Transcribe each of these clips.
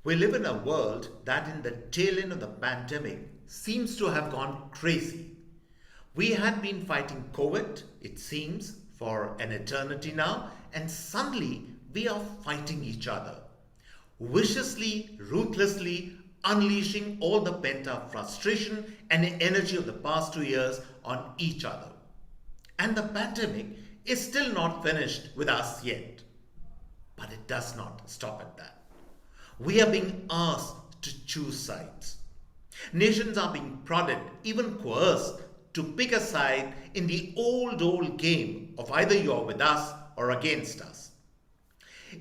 We live in a world that, in the tail end of the pandemic, seems to have gone crazy. We had been fighting COVID, it seems, for an eternity now, and suddenly we are fighting each other, viciously, ruthlessly unleashing all the pent up frustration and energy of the past 2 years on each other. And the pandemic is still not finished with us yet. But it does not stop at that. We are being asked to choose sides. Nations are being prodded, even coerced, to pick a side in the old game of either you're with us or against us.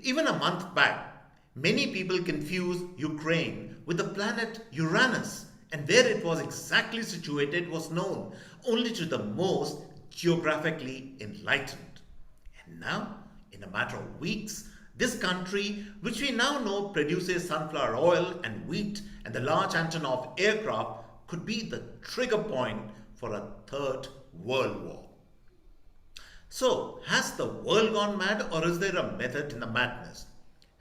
Even a month back, many people confused Ukraine with the planet Uranus, and where it was exactly situated was known only to the most geographically enlightened. And now, in a matter of weeks, this country, which we now know produces sunflower oil and wheat and the large Antonov aircraft, could be the trigger point for a third world war. So, has the world gone mad, or is there a method in the madness?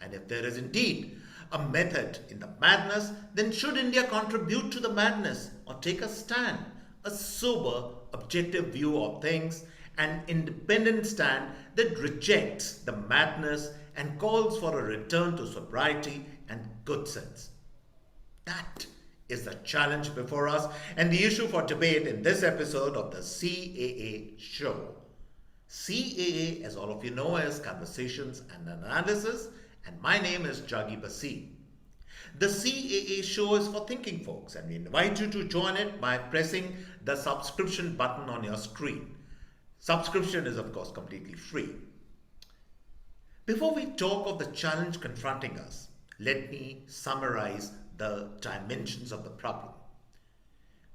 And if there is indeed a method in the madness, then should India contribute to the madness or take a stand, a sober, objective view of things, an independent stand that rejects the madness and calls for a return to sobriety and good sense? That is the challenge before us and the issue for debate in this episode of the CAA Show. CAA, as all of you know, is Conversations and Analysis, and my name is Juggi Bhasin. The CAA Show is for thinking folks, and we invite you to join it by pressing the subscription button on your screen. Subscription is, of course, completely free. Before we talk of the challenge confronting us, let me summarize the dimensions of the problem.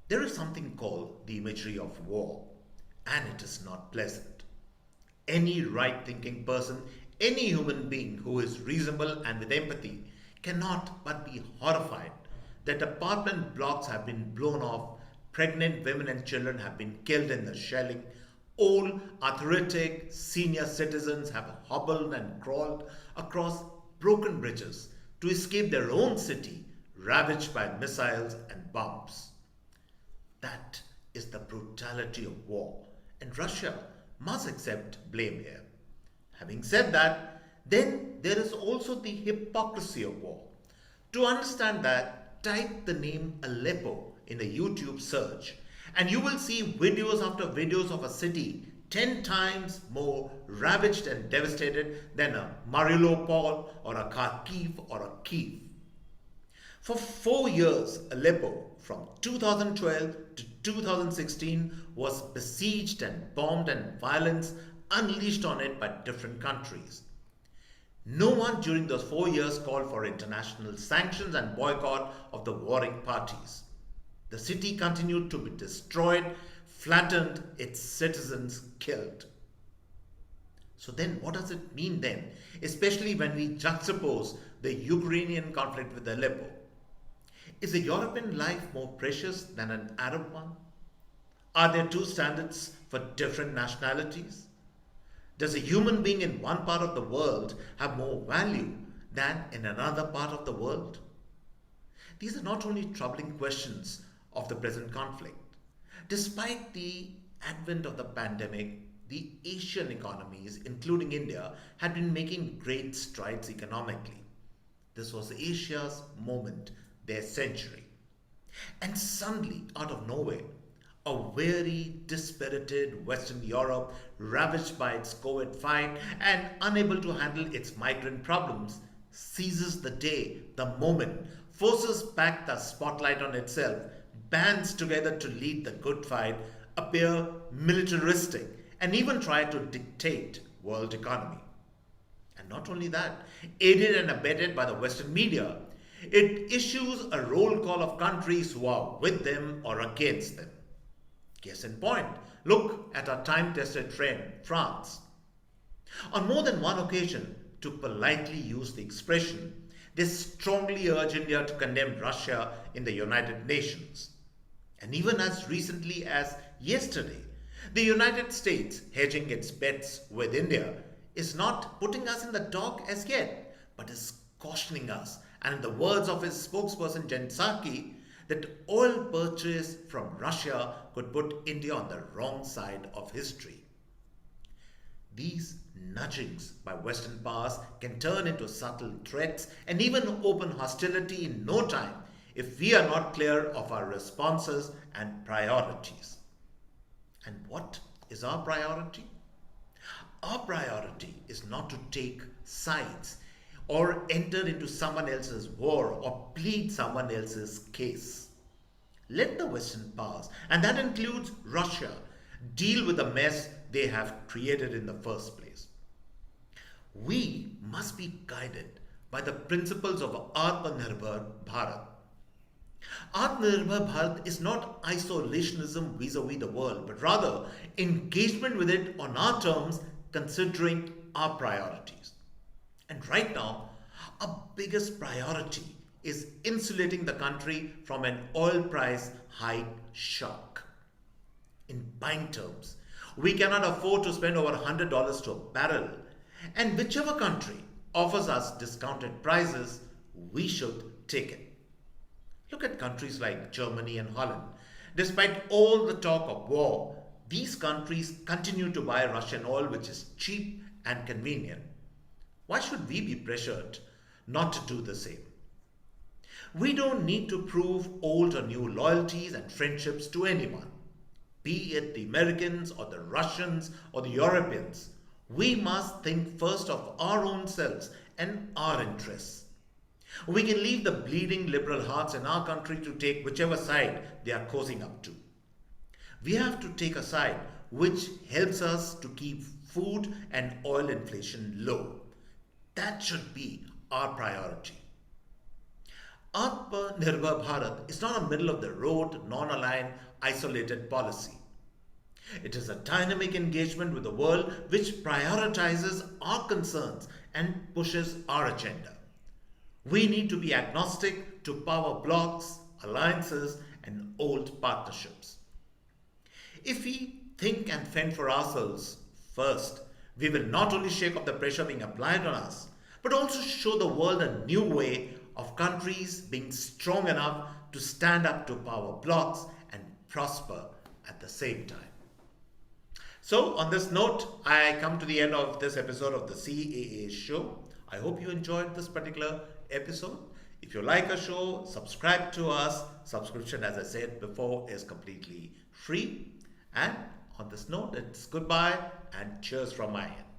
There is something called the imagery of war, and it is not pleasant. Any right thinking person, any human being who is reasonable and with empathy, cannot but be horrified that apartment blocks have been blown off, pregnant women and children have been killed in the shelling, old, arthritic senior citizens have hobbled and crawled across broken bridges to escape their own city ravaged by missiles and bombs. That is the brutality of war, and Russia must accept blame here. Having said that, then there is also the hypocrisy of war. To understand that, type the name Aleppo in a YouTube search, and you will see videos after videos of a city 10 times more ravaged and devastated than a Mariupol or a Kharkiv or a Kiev. For 4 years, Aleppo, from 2012 to 2016, was besieged and bombed and violence unleashed on it by different countries. No one during those 4 years called for international sanctions and boycott of the warring parties. The city continued to be destroyed, flattened, its citizens killed. So then what does it mean then, especially when we juxtapose the Ukrainian conflict with Aleppo? Is a European life more precious than an Arab one? Are there two standards for different nationalities? Does a human being in one part of the world have more value than in another part of the world? These are not only troubling questions of the present conflict. Despite the advent of the pandemic, the Asian economies, including India, had been making great strides economically. This was Asia's moment, their century. And suddenly, out of nowhere, a weary, dispirited Western Europe, ravaged by its COVID fight and unable to handle its migrant problems, seizes the day, the moment, forces back the spotlight on itself, bands together to lead the good fight, appear militaristic, and even try to dictate world economy. And not only that, aided and abetted by the Western media, it issues a roll call of countries who are with them or against them. Case in point, look at our time-tested friend, France. On more than one occasion, to politely use the expression, they strongly urge India to condemn Russia in the United Nations. And even as recently as yesterday, the United States, hedging its bets with India, is not putting us in the dock as yet, but is cautioning us And in the words of his spokesperson Jen Psaki, that oil purchase from Russia could put India on the wrong side of history. These nudgings by Western powers can turn into subtle threats and even open hostility in no time if we are not clear of our responses and priorities. And what is our priority? Our priority is not to take sides or enter into someone else's war or plead someone else's case. Let the Western powers, and that includes Russia, deal with the mess they have created in the first place. We must be guided by the principles of Atmanirbhar Bharat. Atmanirbhar Bharat is not isolationism vis-a-vis the world, but rather engagement with it on our terms, considering our priorities. And right now, our biggest priority is insulating the country from an oil price hike shock. In buying terms, we cannot afford to spend over $100 to a barrel, and whichever country offers us discounted prices, we should take it. Look at countries like Germany and Holland. Despite all the talk of war, these countries continue to buy Russian oil, which is cheap and convenient. Why should we be pressured not to do the same? We don't need to prove old or new loyalties and friendships to anyone, be it the Americans or the Russians or the Europeans. We must think first of our own selves and our interests. We can leave the bleeding liberal hearts in our country to take whichever side they are cozying up to. We have to take a side which helps us to keep food and oil inflation low. That should be our priority. Atmanirbhar Bharat is not a middle of the road, non-aligned, isolated policy. It is a dynamic engagement with the world which prioritizes our concerns and pushes our agenda. We need to be agnostic to power blocks, alliances, and old partnerships. If we think and fend for ourselves first, we will not only shake off the pressure being applied on us, but also show the world a new way of countries being strong enough to stand up to power blocks and prosper at the same time. So, on this note, I come to the end of this episode of the CAA show. I hope you enjoyed this particular episode. If you like our show, subscribe to us. Subscription, as I said before, is completely free. And on this note, it's goodbye and cheers from my end.